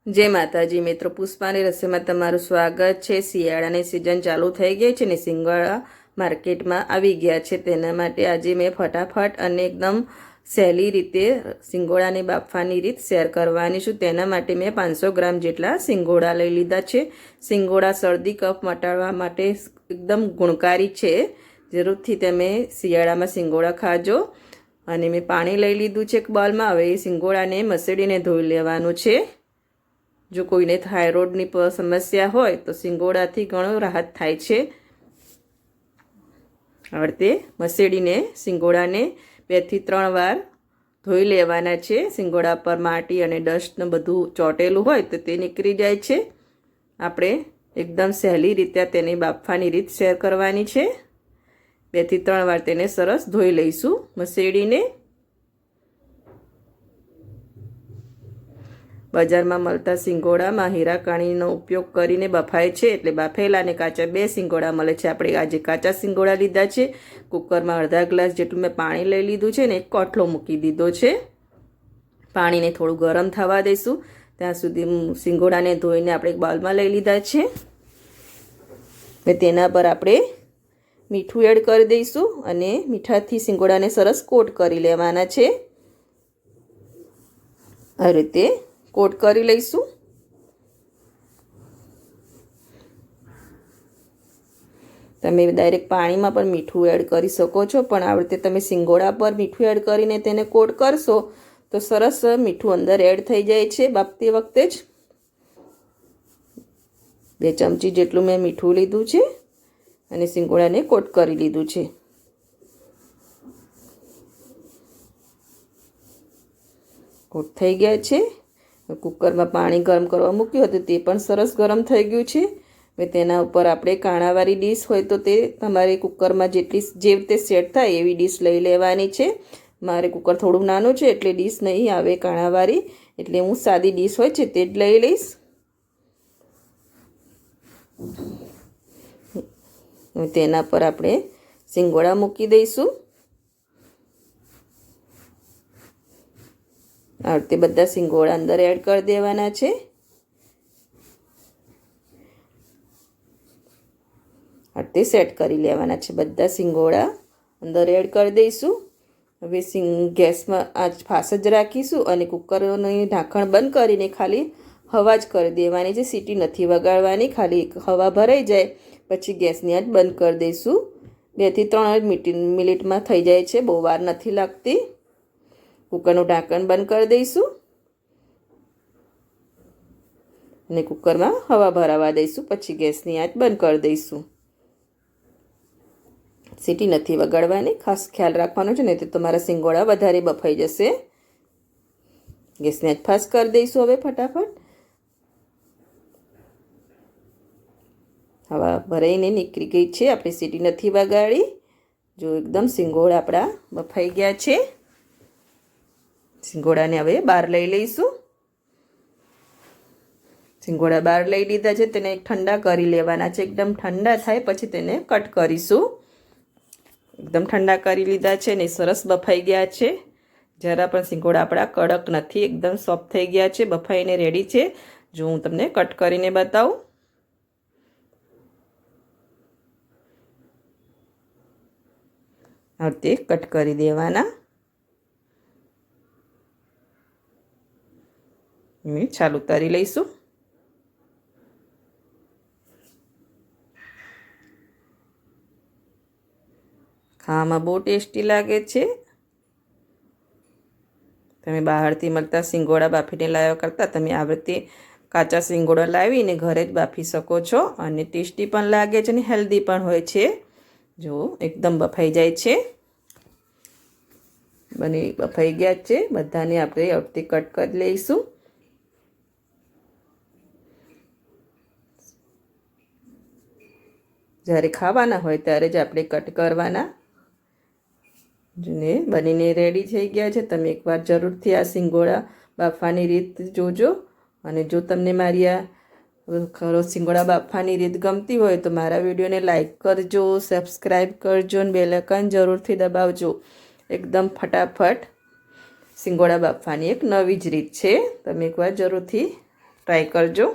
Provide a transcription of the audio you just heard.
જય માતાજી મિત્રો, પુષ્પાની રસોઈમાં તમારું સ્વાગત છે। શિયાળાની સિઝન ચાલુ થઈ ગઈ છે ને સિંગોડા માર્કેટમાં આવી ગયા છે। તેના માટે આજે મેં ફટાફટ અને એકદમ સહેલી રીતે સિંગોડાને બાફવાની રીત શેર કરવાની છું। તેના માટે મેં 500 ગ્રામ જેટલા સિંગોડા લઈ લીધા છે। સિંગોડા શરદી કફ મટાડવા માટે એકદમ ગુણકારી છે। જરૂરથી તમે શિયાળામાં સિંગોડા ખાજો। અને મેં પાણી લઈ લીધું છે એક બાઉલમાં। હવે એ સિંગોડાને મસળીને ધોઈ લેવાનું છે। જો કોઈને થાઇરોઇડની સમસ્યા હોય તો સિંગોડાથી ઘણો રાહત થાય છે। આ રીતે મસળીને સિંગોડાને 2 થી 3 વાર ધોઈ લેવાના છે। સિંગોડા પર માટી અને ડસ્ટનું બધું ચોંટેલું હોય તો તે નીકળી જાય છે। આપણે એકદમ સહેલી રીતે તેને બાફવાની રીત શેર કરવાની છે। 2 થી 3 વાર તેને સરસ ધોઈ લઈશું મસળીને। બજારમાં મળતા સિંગોડામાં હીરા કાણીનો ઉપયોગ કરીને બફાય છે, એટલે બાફેલા અને કાચા 2 સિંગોડા મળે છે। આપણે આજે કાચા સિંગોડા લીધા છે। કુકરમાં અડધા ગ્લાસ જેટલું મેં પાણી લઈ લીધું છે ને એક કોટલો મૂકી દીધો છે। પાણીને થોડું ગરમ થવા દઈશું। ત્યાં સુધી સિંગોડાને ધોઈને આપણે એક બાઉલમાં લઈ લીધા છે। હવે તેના પર આપણે મીઠું એડ કરી દઈશું અને મીઠાથી સિંગોડાને સરસ કોટ કરી લેવાના છે। આ રીતે કોટ કરી લઈશું। તમે ડાયરેક્ટ પાણીમાં પણ મીઠું એડ કરી શકો છો, પણ આ રીતે તમે સિંગોડા પર મીઠું એડ કરીને તેને કોટ કરશો તો સરસ મીઠું અંદર એડ થઈ જાય છે બાફતી વખતે જ। 2 ચમચી જેટલું મેં મીઠું લીધું છે અને સિંગોડાને કોટ કરી લીધું છે। કોટ થઈ ગયા છે। કુકરમાં પાણી ગરમ કરવા મૂક્યું હતું તે પણ સરસ ગરમ થઈ ગયું છે। હવે તેના ઉપર આપણે કાણાવાળી ડીશ હોય તો તે તમારે કુકરમાં જે રીતે સેટ થાય એવી ડીશ લઈ લેવાની છે। મારે કુકર થોડું નાનું છે એટલે ડીશ નહીં આવે કાણાવાળી, એટલે હું સાદી ડીશ હોય છે તે જ લઈ લઈશ। તેના પર આપણે સિંગોડા મૂકી દઈશું। આ રીતે બધા સિંગોડા અંદર એડ કરી દેવાના છે। આ રીતે સેટ કરી લેવાના છે। બધા સિંગોડા અંદર એડ કરી દઈશું। હવે ગેસમાં આંચ ફાસ્ટ જ રાખીશું અને કુકરનું ઢાંકણ બંધ કરીને ખાલી હવા જ કરી દેવાની છે। સીટી નથી વગાડવાની, ખાલી હવા ભરાઈ જાય પછી ગેસની આંચ બંધ કરી દઈશું। 2 થી 3 મિનિટમાં થઈ જાય છે, બહુ વાર નથી લાગતી। કુકરનું ઢાંકણ બંધ કરી દઈશું અને કુકરમાં હવા ભરાવા દઈશું, પછી ગેસની આંચ બંધ કરી દઈશું। સીટી નથી વગાડવાની, ખાસ ખ્યાલ રાખવાનો છે, નહીં તો તમારા સિંગોડા વધારે બફાઈ જશે। ગેસની આંચ ફાસ્ટ કરી દઈશું। હવે ફટાફટ હવા ભરાઈને નીકળી ગઈ છે, આપણે સીટી નથી વગાડી। જો એકદમ સિંગોડા આપણા બફાઈ ગયા છે। સિંગોડાને હવે બહાર લઈ લઈશું। સિંગોડા બહાર લઈ લીધા છે, તેને ઠંડા કરી લેવાના છે। એકદમ ઠંડા થાય પછી તેને કટ કરીશું। એકદમ ઠંડા કરી લીધા છે ને સરસ બફાઈ ગયા છે। જરા પણ સિંગોડા આપણા કડક નથી, એકદમ સોફ્ટ થઈ ગયા છે, બફાઈને રેડી છે। જો હું તમને કટ કરીને બતાવું। આ રીતે કટ કરી દેવાના। ચાલુ ઉતારી લઈશું। ખાવામાં બહુ ટેસ્ટી લાગે છે। તમે બહારથી મળતા સિંગોડા બાફીને લાવ્યા કરતાં તમે આ રીતે કાચા સિંગોડા લાવીને ઘરે જ બાફી શકો છો અને ટેસ્ટી પણ લાગે છે અને હેલ્ધી પણ હોય છે। જો એકદમ બફાઈ જાય છે, બફાઈ ગયા છે। બધાને આપણે આ રીતે કટ કરી લઈશું। જ્યારે ખાવાના હોય ત્યારે જ આપણે કટ કરવાના। ને બનીને રેડી થઈ ગયા છે। તમે એકવાર જરૂરથી આ સિંગોડા બાફવાની રીત જોજો અને જો તમને મારી આ સિંગોડા બાફવાની રીત ગમતી હોય તો મારા વિડીયોને લાઈક કરજો, સબસ્ક્રાઈબ કરજો અને બેલ આઇકન જરૂરથી દબાવજો। એકદમ ફટાફટ સિંગોડા બાફવાની એક નવી જ રીત છે, તમે એકવાર જરૂરથી ટ્રાય કરજો.